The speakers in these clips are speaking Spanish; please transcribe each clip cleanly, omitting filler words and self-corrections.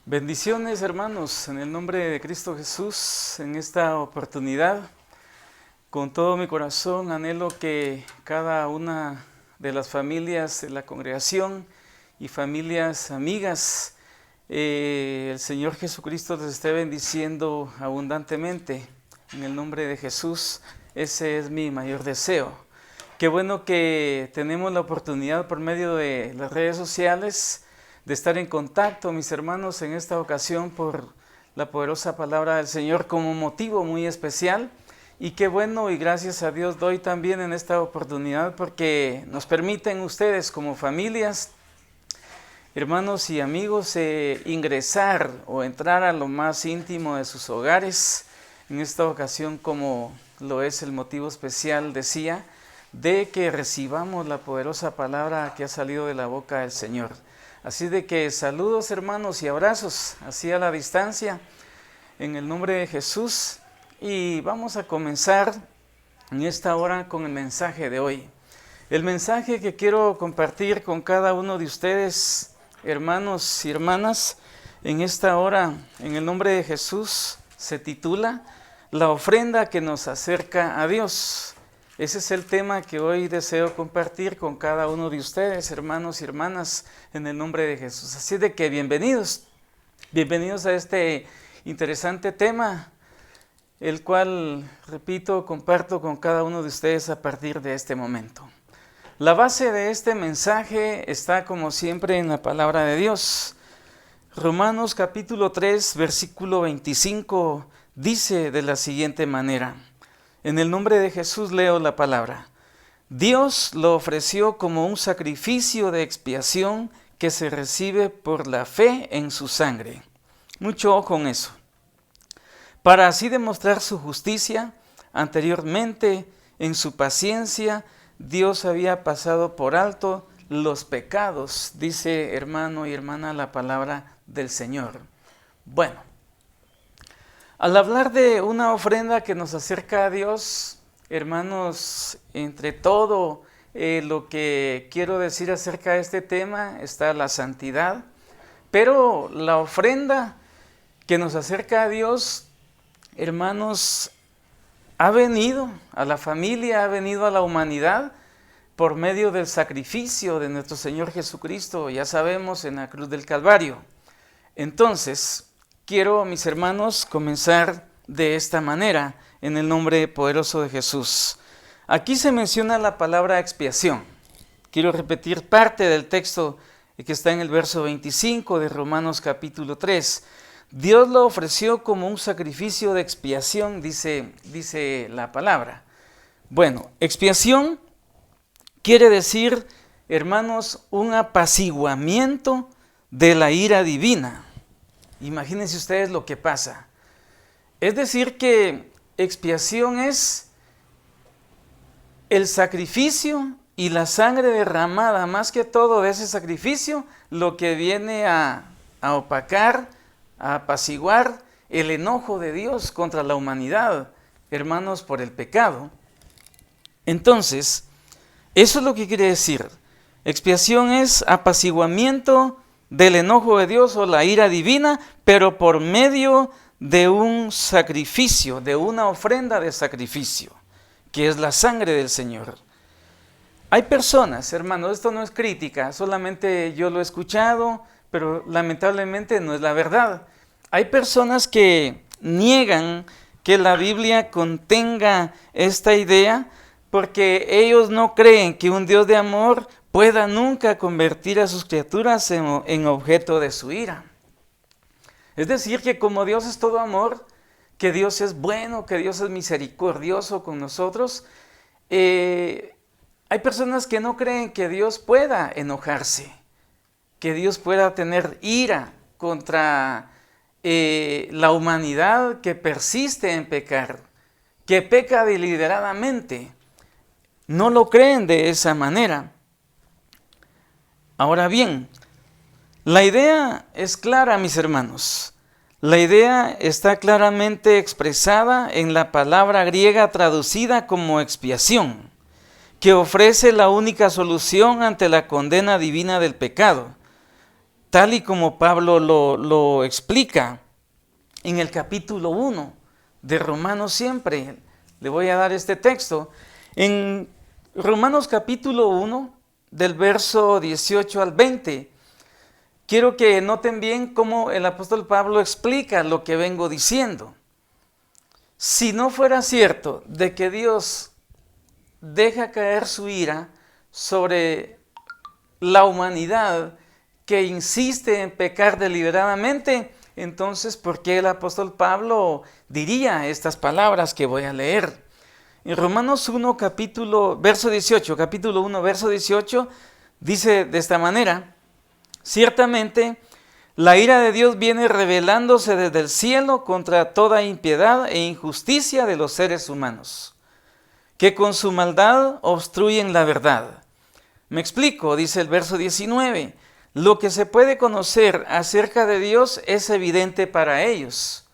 Bendiciones, hermanos, en el nombre de Cristo Jesús, en esta oportunidad. Con todo mi corazón anhelo que cada una de las familias de la congregación y familias amigas, el Señor Jesucristo les esté bendiciendo abundantemente. En el nombre de Jesús, ese es mi mayor deseo. Qué bueno que tenemos la oportunidad por medio de las redes sociales de estar en contacto, mis hermanos, en esta ocasión por la poderosa palabra del Señor como motivo muy especial. Y qué bueno y gracias a Dios doy también en esta oportunidad porque nos permiten ustedes como familias, hermanos y amigos, ingresar o entrar a lo más íntimo de sus hogares. En esta ocasión, como lo es el motivo especial, decía, de que recibamos la poderosa palabra que ha salido de la boca del Señor. Así de que saludos, hermanos, y abrazos así a la distancia en el nombre de Jesús. Y vamos a comenzar en esta hora con el mensaje de hoy. El mensaje que quiero compartir con cada uno de ustedes, hermanos y hermanas, en esta hora, en el nombre de Jesús, se titula La ofrenda que nos acerca a Dios. Ese es el tema que hoy deseo compartir con cada uno de ustedes, hermanos y hermanas, en el nombre de Jesús. Así de que bienvenidos a este interesante tema, el cual, repito, comparto con cada uno de ustedes a partir de este momento. La base de este mensaje está, como siempre, en la palabra de Dios. Romanos capítulo 3, versículo 25, dice de la siguiente manera. En el nombre de Jesús leo la palabra. Dios lo ofreció como un sacrificio de expiación que se recibe por la fe en su sangre. Mucho ojo en eso. Para así demostrar su justicia, anteriormente, en su paciencia, Dios había pasado por alto los pecados, dice hermano y hermana la palabra del Señor. Bueno, al hablar de una ofrenda que nos acerca a Dios, hermanos, entre todo lo que quiero decir acerca de este tema está la santidad, pero la ofrenda que nos acerca a Dios, hermanos, ha venido a la familia, ha venido a la humanidad por medio del sacrificio de nuestro Señor Jesucristo, ya sabemos, en la cruz del Calvario. Entonces, quiero, mis hermanos, comenzar de esta manera, en el nombre poderoso de Jesús. Aquí se menciona la palabra expiación. Quiero repetir parte del texto que está en el verso 25 de Romanos capítulo 3. Dios lo ofreció como un sacrificio de expiación, dice la palabra. Bueno, expiación quiere decir, hermanos, un apaciguamiento de la ira divina. Imagínense ustedes lo que pasa. Es decir que expiación es el sacrificio y la sangre derramada, más que todo de ese sacrificio, lo que viene a opacar, a apaciguar el enojo de Dios contra la humanidad, hermanos, por el pecado. Entonces, eso es lo que quiere decir. Expiación es apaciguamiento del enojo de Dios o la ira divina, pero por medio de un sacrificio, de una ofrenda de sacrificio, que es la sangre del Señor. Hay personas, hermanos, esto no es crítica, solamente yo lo he escuchado, pero lamentablemente no es la verdad. Hay personas que niegan que la Biblia contenga esta idea porque ellos no creen que un Dios de amor pueda nunca convertir a sus criaturas en objeto de su ira. Es decir, que como Dios es todo amor, que Dios es bueno, que Dios es misericordioso con nosotros, hay personas que no creen que Dios pueda enojarse, que Dios pueda tener ira contra la humanidad que persiste en pecar, que peca deliberadamente. No lo creen de esa manera. Ahora bien, la idea es clara, mis hermanos. La idea está claramente expresada en la palabra griega traducida como expiación, que ofrece la única solución ante la condena divina del pecado. tal y como Pablo lo explica en el capítulo 1 de Romanos siempre. Le voy a dar este texto. En Romanos capítulo 1, del verso 18 al 20, quiero que noten bien cómo el apóstol Pablo explica lo que vengo diciendo. Si no fuera cierto de que Dios deja caer su ira sobre la humanidad que insiste en pecar deliberadamente, entonces, ¿por qué el apóstol Pablo diría estas palabras que voy a leer? En Romanos 1, capítulo 1, verso 18, dice de esta manera: ciertamente, la ira de Dios viene revelándose desde el cielo contra toda impiedad e injusticia de los seres humanos, que con su maldad obstruyen la verdad. Me explico, dice el verso 19. Lo que se puede conocer acerca de Dios es evidente para ellos,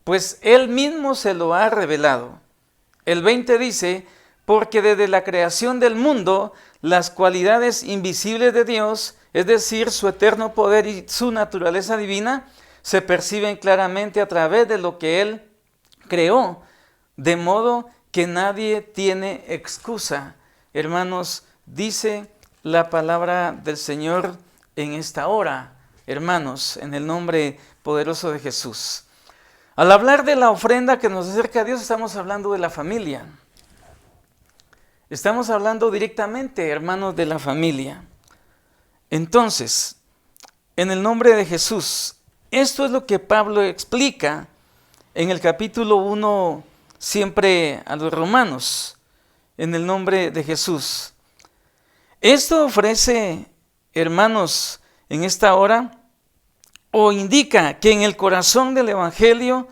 pues Él mismo se lo ha revelado. El 20 dice: porque desde la creación del mundo, las cualidades invisibles de Dios, es decir, su eterno poder y su naturaleza divina, se perciben claramente a través de lo que Él creó, de modo que nadie tiene excusa. Hermanos, dice la palabra del Señor en esta hora, hermanos, en el nombre poderoso de Jesús. Al hablar de la ofrenda que nos acerca a Dios, estamos hablando de la familia. Estamos hablando directamente, hermanos, de la familia. Entonces, en el nombre de Jesús, esto es lo que Pablo explica en el capítulo 1, siempre a los romanos, en el nombre de Jesús. Esto ofrece, hermanos, en esta hora, o indica que en el corazón del Evangelio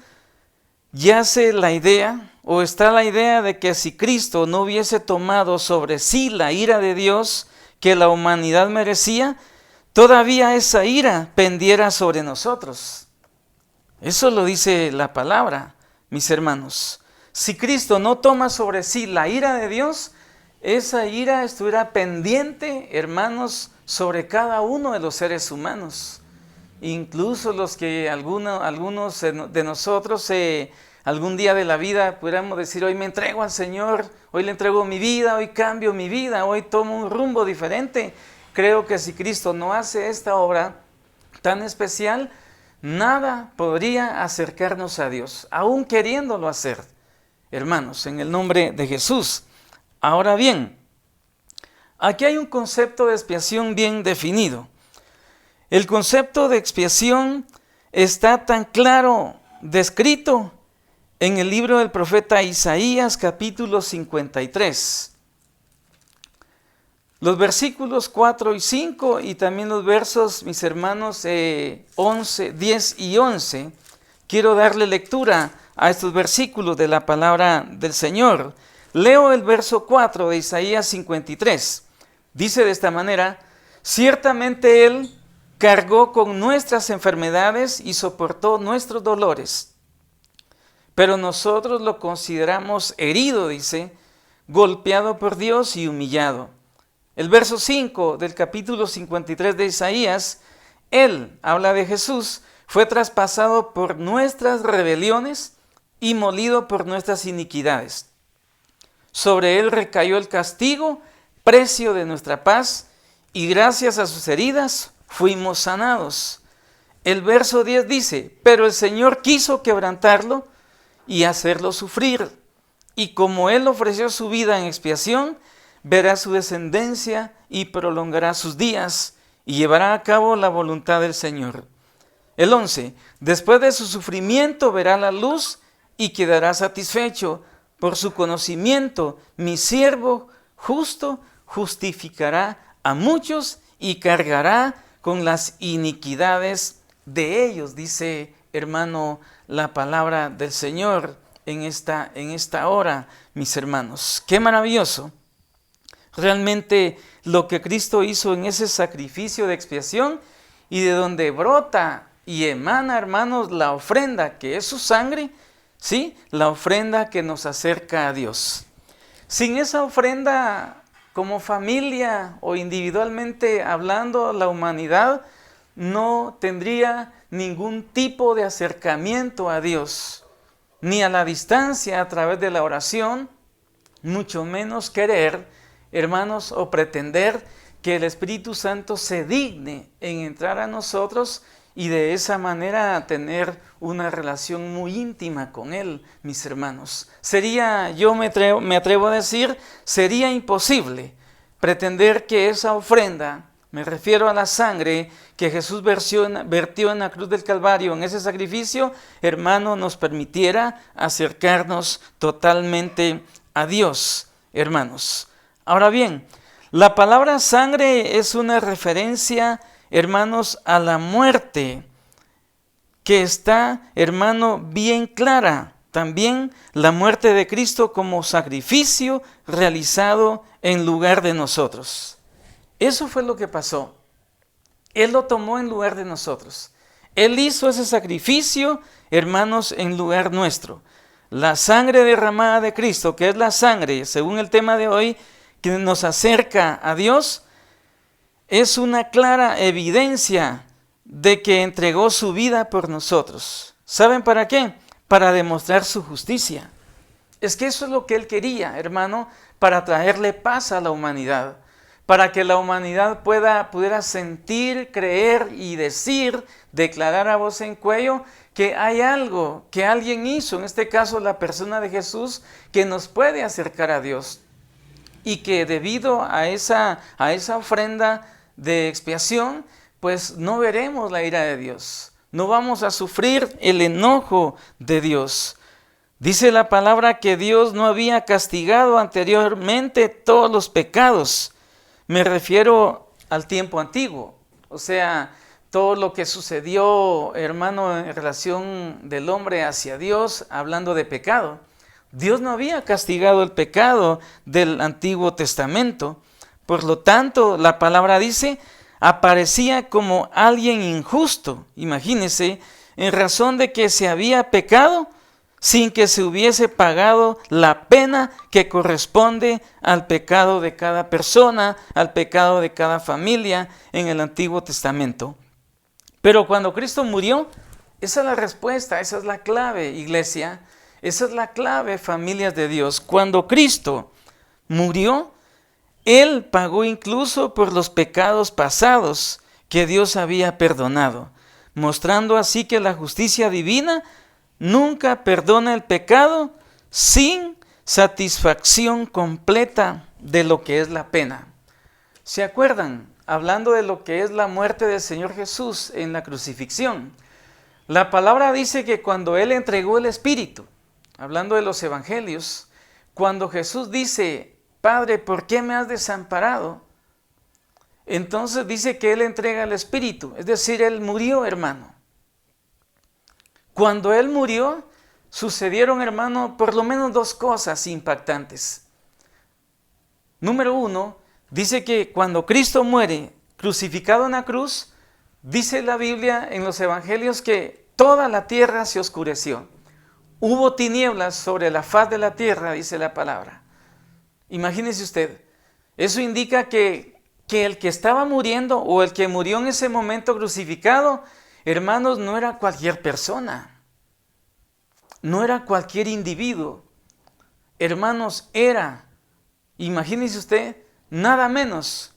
yace la idea, o está la idea de que si Cristo no hubiese tomado sobre sí la ira de Dios que la humanidad merecía, todavía esa ira pendiera sobre nosotros. Eso lo dice la palabra, mis hermanos. Si Cristo no toma sobre sí la ira de Dios, esa ira estuviera pendiente, hermanos, sobre cada uno de los seres humanos. Incluso los que algunos de nosotros algún día de la vida pudiéramos decir: hoy me entrego al Señor, hoy le entrego mi vida, hoy cambio mi vida, hoy tomo un rumbo diferente. Creo que si Cristo no hace esta obra tan especial, nada podría acercarnos a Dios, aún queriéndolo hacer, hermanos, en el nombre de Jesús. Ahora bien, aquí hay un concepto de expiación bien definido. El concepto de expiación está tan claro descrito en el libro del profeta Isaías, capítulo 53. Los versículos 4 y 5 y también los versos, mis hermanos, 10 y 11. Quiero darle lectura a estos versículos de la palabra del Señor. Leo el verso 4 de Isaías 53. Dice de esta manera: ciertamente Él cargó con nuestras enfermedades y soportó nuestros dolores, pero nosotros lo consideramos herido, dice, golpeado por Dios y humillado. El verso 5 del capítulo 53 de Isaías: Él, habla de Jesús, fue traspasado por nuestras rebeliones y molido por nuestras iniquidades. Sobre Él recayó el castigo, precio de nuestra paz, y gracias a sus heridas fuimos sanados. El verso 10 dice: pero el Señor quiso quebrantarlo y hacerlo sufrir, y como Él ofreció su vida en expiación, verá su descendencia y prolongará sus días, y llevará a cabo la voluntad del Señor. El 11, después de su sufrimiento verá la luz y quedará satisfecho. Por su conocimiento, mi siervo justo justificará a muchos y cargará con las iniquidades de ellos, dice, hermano, la palabra del Señor en esta hora, mis hermanos. ¡Qué maravilloso! Realmente lo que Cristo hizo en ese sacrificio de expiación, y de donde brota y emana, hermanos, la ofrenda que es su sangre, ¿sí? La ofrenda que nos acerca a Dios. Sin esa ofrenda, como familia o individualmente hablando, la humanidad no tendría ningún tipo de acercamiento a Dios, ni a la distancia a través de la oración, mucho menos querer, hermanos, o pretender que el Espíritu Santo se digne en entrar a nosotros y de esa manera tener una relación muy íntima con Él, mis hermanos. Sería, yo me atrevo a decir, sería imposible pretender que esa ofrenda, me refiero a la sangre que Jesús vertió en la cruz del Calvario, en ese sacrificio, hermano, nos permitiera acercarnos totalmente a Dios, hermanos. Ahora bien, la palabra sangre es una referencia, hermanos, a la muerte, que está, hermano, bien clara. También la muerte de Cristo como sacrificio realizado en lugar de nosotros. Eso fue lo que pasó. Él lo tomó en lugar de nosotros. Él hizo ese sacrificio, hermanos, en lugar nuestro. La sangre derramada de Cristo, que es la sangre, según el tema de hoy, que nos acerca a Dios, es una clara evidencia de que entregó su vida por nosotros. ¿Saben para qué? Para demostrar su justicia. Es que eso es lo que Él quería, hermano, para traerle paz a la humanidad, para que la humanidad pudiera sentir, creer y decir, declarar a voz en cuello que hay algo que alguien hizo, en este caso la persona de Jesús, que nos puede acercar a Dios. Y que debido a esa ofrenda de expiación, pues no veremos la ira de Dios. No vamos a sufrir el enojo de Dios. Dice la palabra que Dios no había castigado anteriormente todos los pecados. Me refiero al tiempo antiguo. O sea, todo lo que sucedió, hermano, en relación del hombre hacia Dios, hablando de pecado. Dios no había castigado el pecado del Antiguo Testamento. Por lo tanto, la palabra dice, aparecía como alguien injusto. Imagínense, en razón de que se había pecado sin que se hubiese pagado la pena que corresponde al pecado de cada persona, al pecado de cada familia en el Antiguo Testamento. Pero cuando Cristo murió, esa es la respuesta, esa es la clave, iglesia. Esa es la clave, familias de Dios. Cuando Cristo murió, Él pagó incluso por los pecados pasados que Dios había perdonado, mostrando así que la justicia divina nunca perdona el pecado sin satisfacción completa de lo que es la pena. ¿Se acuerdan? Hablando de lo que es la muerte del Señor Jesús en la crucifixión. La palabra dice que cuando Él entregó el Espíritu, hablando de los evangelios, cuando Jesús dice, Padre, ¿por qué me has desamparado? Entonces dice que Él entrega el Espíritu, es decir, Él murió, hermano. Cuando Él murió, sucedieron, hermano, por lo menos dos cosas impactantes. Número uno, dice que cuando Cristo muere crucificado en la cruz, dice la Biblia en los evangelios que toda la tierra se oscureció. Hubo tinieblas sobre la faz de la tierra, dice la palabra. Imagínese usted, eso indica que el que estaba muriendo o el que murió en ese momento crucificado, hermanos, no era cualquier persona, no era cualquier individuo. Hermanos, imagínese usted, nada menos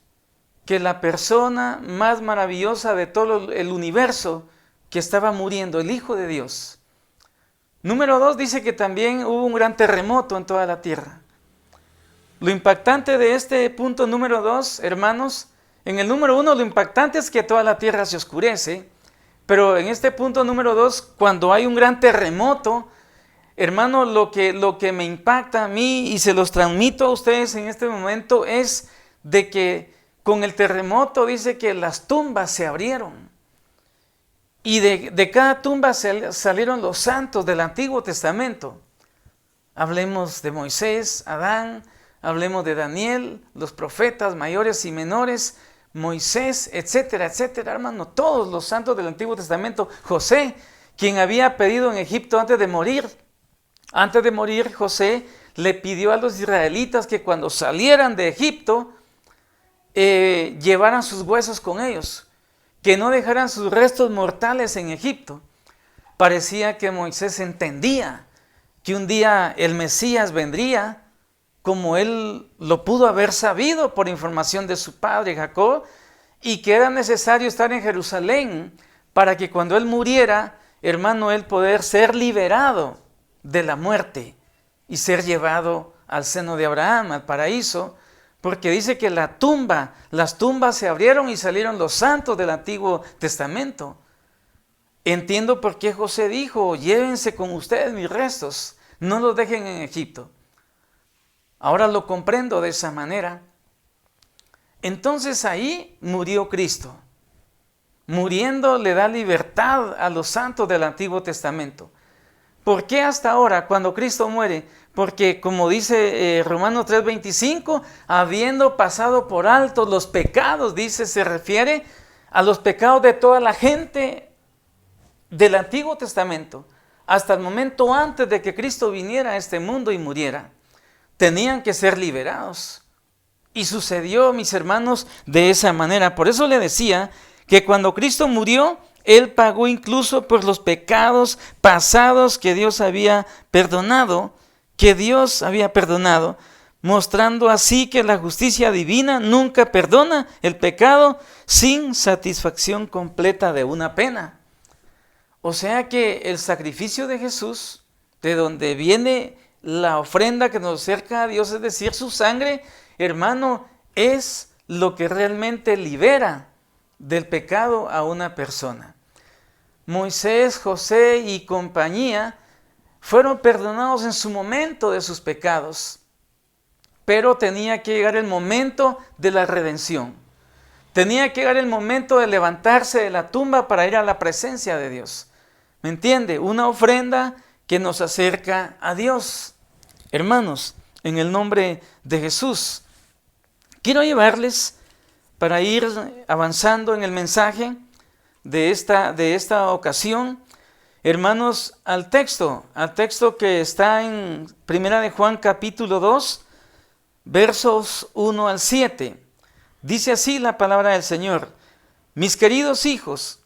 que la persona más maravillosa de todo el universo que estaba muriendo, el Hijo de Dios. Número 2, dice que también hubo un gran terremoto en toda la tierra. Lo impactante de este punto número 2, hermanos, en el número 1 lo impactante es que toda la tierra se oscurece, pero en este punto número 2, cuando hay un gran terremoto, hermano, lo que me impacta a mí y se los transmito a ustedes en este momento es de que con el terremoto dice que las tumbas se abrieron. Y de cada tumba salieron los santos del Antiguo Testamento. Hablemos de Moisés, Adán, hablemos de Daniel, los profetas mayores y menores, Moisés, etcétera, etcétera, hermano, todos los santos del Antiguo Testamento. José, quien había pedido en Egipto antes de morir. Antes de morir, José le pidió a los israelitas que cuando salieran de Egipto, llevaran sus huesos con ellos. que no dejaran sus restos mortales en Egipto. Parecía que Moisés entendía que un día el Mesías vendría, como él lo pudo haber sabido por información de su padre Jacob, y que era necesario estar en Jerusalén para que cuando él muriera, hermano, él poder ser liberado de la muerte y ser llevado al seno de Abraham, al paraíso, porque dice que las tumbas se abrieron y salieron los santos del Antiguo Testamento. Entiendo por qué José dijo, llévense con ustedes mis restos, no los dejen en Egipto. Ahora lo comprendo de esa manera. Entonces ahí murió Cristo. Muriendo le da libertad a los santos del Antiguo Testamento. ¿Por qué hasta ahora, cuando Cristo muere? Porque como dice Romanos 3:25, habiendo pasado por alto los pecados, dice, se refiere a los pecados de toda la gente del Antiguo Testamento, hasta el momento antes de que Cristo viniera a este mundo y muriera. Tenían que ser liberados. Y sucedió, mis hermanos, de esa manera. Por eso le decía que cuando Cristo murió, Él pagó incluso por los pecados pasados que Dios había perdonado, mostrando así que la justicia divina nunca perdona el pecado sin satisfacción completa de una pena. O sea que el sacrificio de Jesús, de donde viene la ofrenda que nos acerca a Dios, es decir, su sangre, hermano, es lo que realmente libera del pecado a una persona. Moisés, José y compañía fueron perdonados en su momento de sus pecados, pero tenía que llegar el momento de la redención. Tenía que llegar el momento de levantarse de la tumba para ir a la presencia de Dios. ¿Me entiende? Una ofrenda que nos acerca a Dios. Hermanos, en el nombre de Jesús, quiero llevarles, para ir avanzando en el mensaje de esta ocasión, hermanos, al texto que está en 1 de Juan capítulo 2, versos 1 al 7. Dice así la palabra del Señor: mis queridos hijos,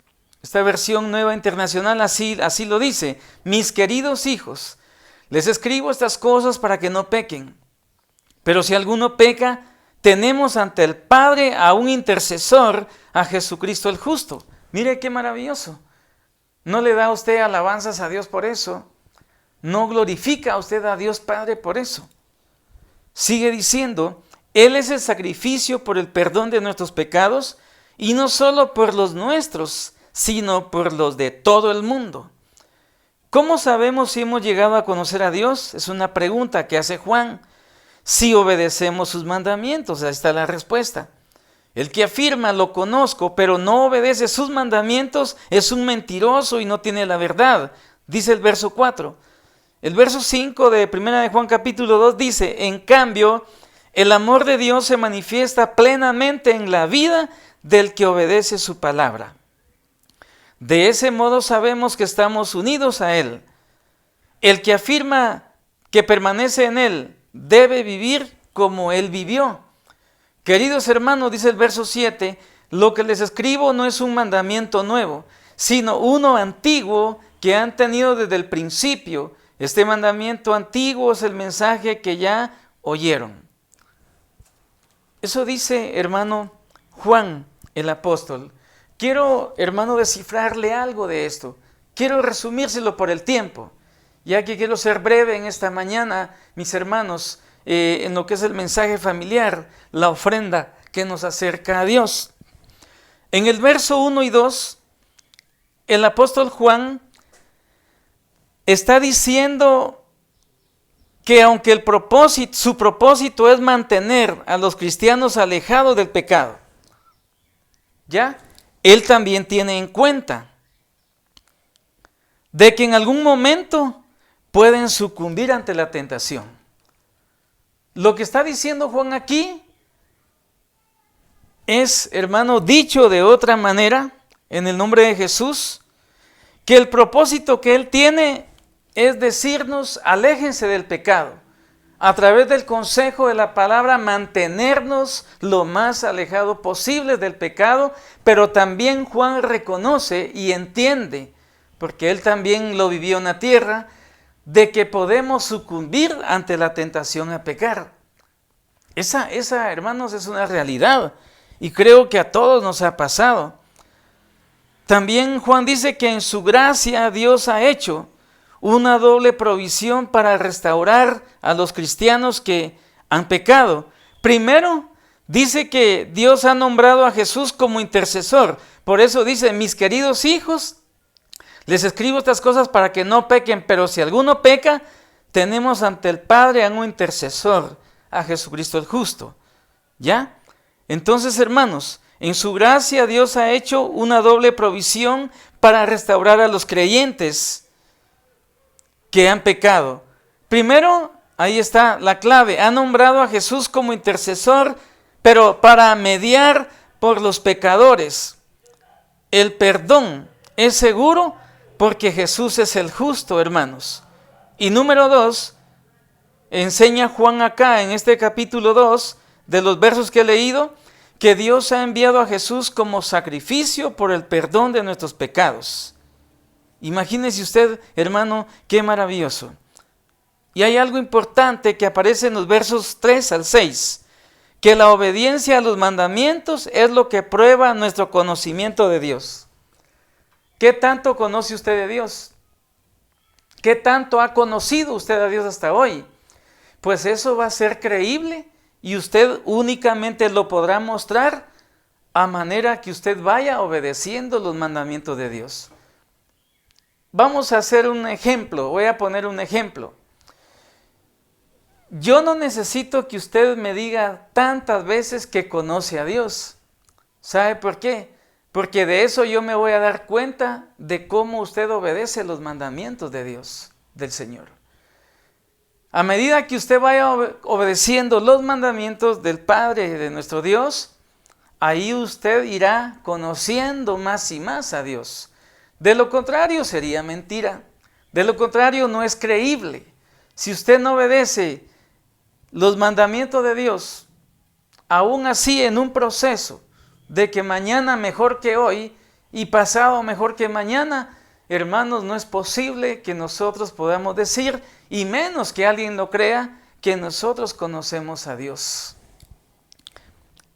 esta versión nueva internacional así lo dice, mis queridos hijos, les escribo estas cosas para que no pequen. Pero si alguno peca, tenemos ante el Padre a un intercesor, a Jesucristo el justo. Mire qué maravilloso. ¿No le da a usted alabanzas a Dios por eso? ¿No glorifica a usted a Dios Padre por eso? Sigue diciendo, Él es el sacrificio por el perdón de nuestros pecados, y no solo por los nuestros, sino por los de todo el mundo. ¿Cómo sabemos si hemos llegado a conocer a Dios? Es una pregunta que hace Juan. Si obedecemos sus mandamientos, ahí está la respuesta. El que afirma lo conozco, pero no obedece sus mandamientos, es un mentiroso y no tiene la verdad, dice el verso 4. El verso 5 de 1 de Juan capítulo 2 dice, en cambio, el amor de Dios se manifiesta plenamente en la vida del que obedece su palabra. De ese modo sabemos que estamos unidos a Él. El que afirma que permanece en Él debe vivir como Él vivió. Queridos hermanos, dice el verso 7, lo que les escribo no es un mandamiento nuevo, sino uno antiguo que han tenido desde el principio. Este mandamiento antiguo es el mensaje que ya oyeron. Eso dice, hermano, Juan el apóstol. Quiero, hermano, descifrarle algo de esto. Quiero resumírselo por el tiempo, ya que quiero ser breve en esta mañana, mis hermanos, en lo que es el mensaje familiar, la ofrenda que nos acerca a Dios. En el verso 1 y 2, el apóstol Juan está diciendo que aunque su propósito es mantener a los cristianos alejados del pecado, ¿ya? Él también tiene en cuenta de que en algún momento pueden sucumbir ante la tentación. Lo que está diciendo Juan aquí es, hermano, dicho de otra manera, en el nombre de Jesús, que el propósito que Él tiene es decirnos, aléjense del pecado. a través del consejo de la palabra, mantenernos lo más alejado posible del pecado, pero también Juan reconoce y entiende, porque él también lo vivió en la tierra, de que podemos sucumbir ante la tentación a pecar. Esa, hermanos, es una realidad y creo que a todos nos ha pasado. También Juan dice que en su gracia Dios ha hecho una doble provisión para restaurar a los cristianos que han pecado. Primero, dice que Dios ha nombrado a Jesús como intercesor. Por eso dice, mis queridos hijos, les escribo estas cosas para que no pequen, pero si alguno peca, tenemos ante el Padre a un intercesor, a Jesucristo el justo. ¿Ya? Entonces, hermanos, en su gracia Dios ha hecho una doble provisión para restaurar a los creyentes que han pecado. Primero, ahí está la clave, ha nombrado a Jesús como intercesor, pero para mediar por los pecadores. El perdón es seguro porque Jesús es el justo, hermanos. Y número 2, enseña Juan acá en este capítulo 2, de los versos que he leído, que Dios ha enviado a Jesús como sacrificio por el perdón de nuestros pecados. Imagínese usted, hermano, qué maravilloso. Y hay algo importante que aparece en los versos 3 al 6, que la obediencia a los mandamientos es lo que prueba nuestro conocimiento de Dios. ¿Qué tanto conoce usted de Dios? ¿Qué tanto ha conocido usted a Dios hasta hoy? Pues eso va a ser creíble y usted únicamente lo podrá mostrar a manera que usted vaya obedeciendo los mandamientos de Dios. Vamos a hacer un ejemplo, voy a poner un ejemplo. Yo no necesito que usted me diga tantas veces que conoce a Dios. ¿Sabe por qué? Porque de eso yo me voy a dar cuenta de cómo usted obedece los mandamientos de Dios, del Señor. A medida que usted vaya obedeciendo los mandamientos del Padre de nuestro Dios, ahí usted irá conociendo más y más a Dios. De lo contrario sería mentira. De lo contrario no es creíble. Si usted no obedece los mandamientos de Dios, aún así en un proceso de que mañana mejor que hoy y pasado mejor que mañana, hermanos, no es posible que nosotros podamos decir, y menos que alguien lo crea, que nosotros conocemos a Dios.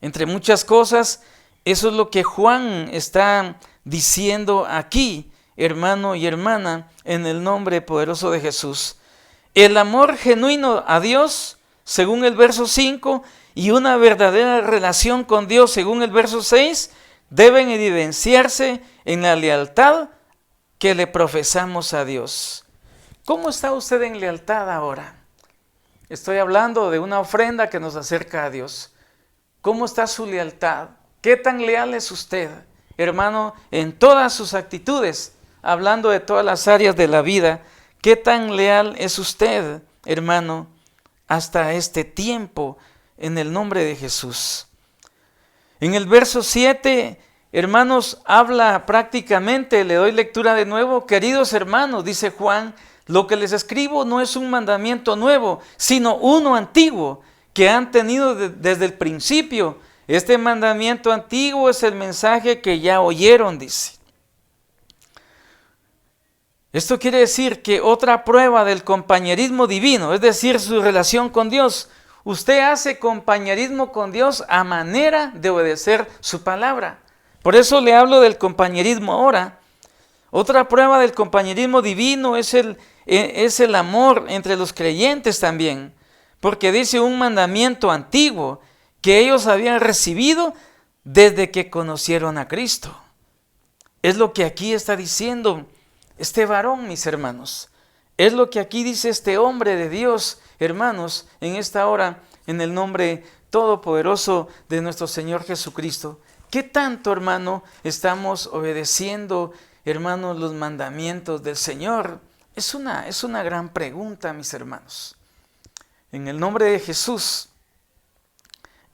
Entre muchas cosas, eso es lo que Juan está diciendo aquí, hermano y hermana, en el nombre poderoso de Jesús. El amor genuino a Dios, según el verso 5, y una verdadera relación con Dios, según el verso 6, deben evidenciarse en la lealtad que le profesamos a Dios. ¿Cómo está usted en lealtad ahora? Estoy hablando de una ofrenda que nos acerca a Dios. ¿Cómo está su lealtad? ¿Qué tan leal es usted, hermano, en todas sus actitudes? Hablando de todas las áreas de la vida, ¿qué tan leal es usted, hermano, hasta este tiempo, en el nombre de Jesús? En el verso 7, hermanos, habla prácticamente, le doy lectura de nuevo. Queridos hermanos, dice Juan, lo que les escribo no es un mandamiento nuevo, sino uno antiguo, que han tenido desde el principio. Este mandamiento antiguo es el mensaje que ya oyeron, dice. Esto quiere decir que otra prueba del compañerismo divino, es decir, su relación con Dios, usted hace compañerismo con Dios a manera de obedecer su palabra. Por eso le hablo del compañerismo ahora. Otra prueba del compañerismo divino es el amor entre los creyentes también, porque dice un mandamiento antiguo que ellos habían recibido desde que conocieron a Cristo. Es lo que aquí está diciendo este varón, mis hermanos. Es lo que aquí dice este hombre de Dios, hermanos, en esta hora, en el nombre todopoderoso de nuestro Señor Jesucristo. ¿Qué tanto, hermano, estamos obedeciendo, hermanos, los mandamientos del Señor? Es una gran pregunta, mis hermanos. En el nombre de Jesús,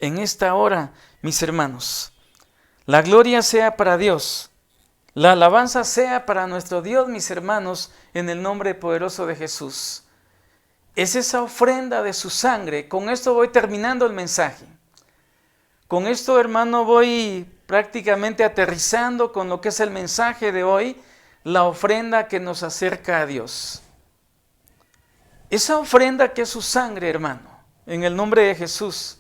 en esta hora, mis hermanos, la gloria sea para Dios. La alabanza sea para nuestro Dios, mis hermanos, en el nombre poderoso de Jesús. es esa ofrenda de su sangre. Con esto voy terminando el mensaje. Con esto, hermano, voy prácticamente aterrizando con lo que es el mensaje de hoy, la ofrenda que nos acerca a Dios. Esa ofrenda que es su sangre, hermano, en el nombre de Jesús,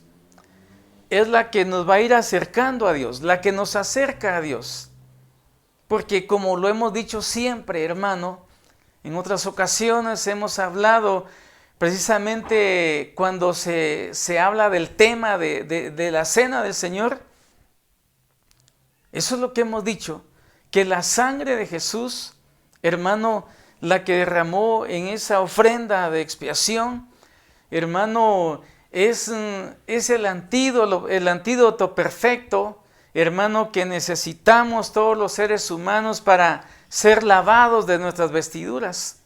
es la que nos va a ir acercando a Dios, la que nos acerca a Dios. Porque como lo hemos dicho siempre, hermano, en otras ocasiones hemos hablado precisamente cuando se habla del tema de la cena del Señor. Eso es lo que hemos dicho, que la sangre de Jesús, hermano, la que derramó en esa ofrenda de expiación, hermano, es el antídoto perfecto, hermano, que necesitamos todos los seres humanos para ser lavados de nuestras vestiduras.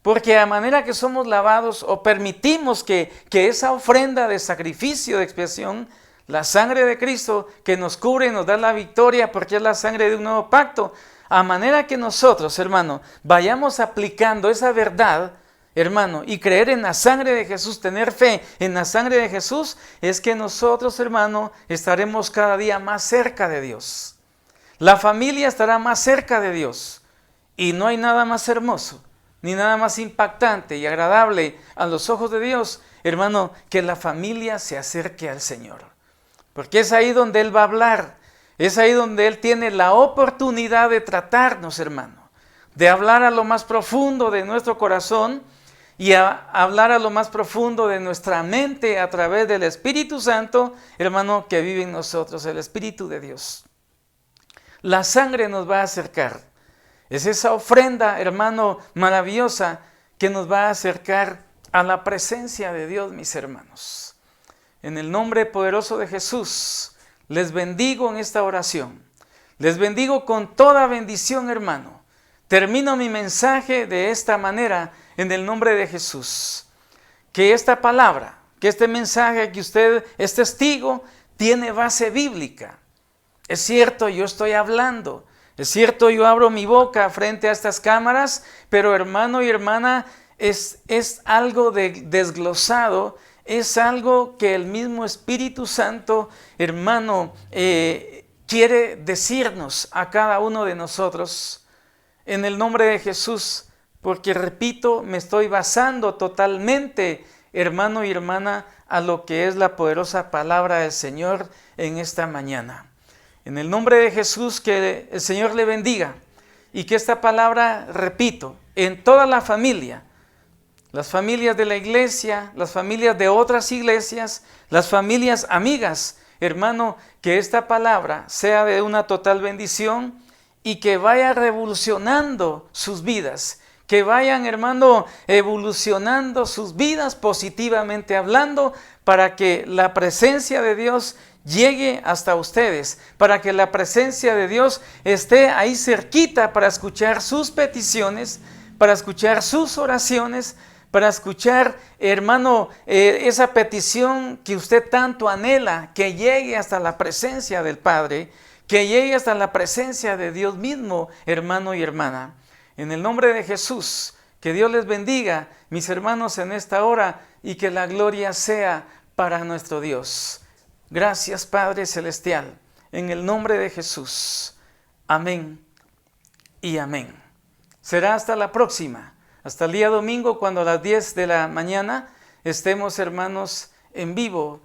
Porque a manera que somos lavados o permitimos que esa ofrenda de sacrificio de expiación, la sangre de Cristo que nos cubre y nos da la victoria porque es la sangre de un nuevo pacto, a manera que nosotros, hermano, vayamos aplicando esa verdad, hermano, y creer en la sangre de Jesús, tener fe en la sangre de Jesús, es que nosotros, hermano, estaremos cada día más cerca de Dios. La familia estará más cerca de Dios. Y no hay nada más hermoso, ni nada más impactante y agradable a los ojos de Dios, hermano, que la familia se acerque al Señor. Porque es ahí donde Él va a hablar, es ahí donde Él tiene la oportunidad de tratarnos, hermano, de hablar a lo más profundo de nuestro corazón y hablar a lo más profundo de nuestra mente a través del Espíritu Santo, hermano, que vive en nosotros, el Espíritu de Dios. La sangre nos va a acercar. Es esa ofrenda, hermano, maravillosa que nos va a acercar a la presencia de Dios, mis hermanos. En el nombre poderoso de Jesús, les bendigo en esta oración. Les bendigo con toda bendición, hermano. Termino mi mensaje de esta manera en el nombre de Jesús. Que esta palabra, que este mensaje que usted es testigo, tiene base bíblica. Es cierto, yo estoy hablando. Es cierto, yo abro mi boca frente a estas cámaras, pero hermano y hermana, es algo desglosado, es algo que el mismo Espíritu Santo, hermano, quiere decirnos a cada uno de nosotros en el nombre de Jesús, porque repito, me estoy basando totalmente, hermano y hermana, a lo que es la poderosa palabra del Señor en esta mañana. En el nombre de Jesús, que el Señor le bendiga y que esta palabra, repito, en toda la familia, las familias de la iglesia, las familias de otras iglesias, las familias amigas, hermano, que esta palabra sea de una total bendición y que vaya revolucionando sus vidas, que vayan, hermano, evolucionando sus vidas positivamente hablando, para que la presencia de Dios llegue hasta ustedes, para que la presencia de Dios esté ahí cerquita para escuchar sus peticiones, para escuchar sus oraciones, para escuchar, hermano, esa petición que usted tanto anhela, que llegue hasta la presencia del Padre, que llegue hasta la presencia de Dios mismo, hermano y hermana. En el nombre de Jesús, que Dios les bendiga, mis hermanos, en esta hora, y que la gloria sea para nuestro Dios. Gracias, Padre Celestial, en el nombre de Jesús. Amén y amén. Será hasta la próxima, hasta el día domingo, cuando a las 10 de la mañana estemos, hermanos, en vivo,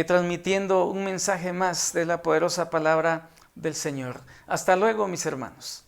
transmitiendo un mensaje más de la poderosa palabra del Señor. Hasta luego, mis hermanos.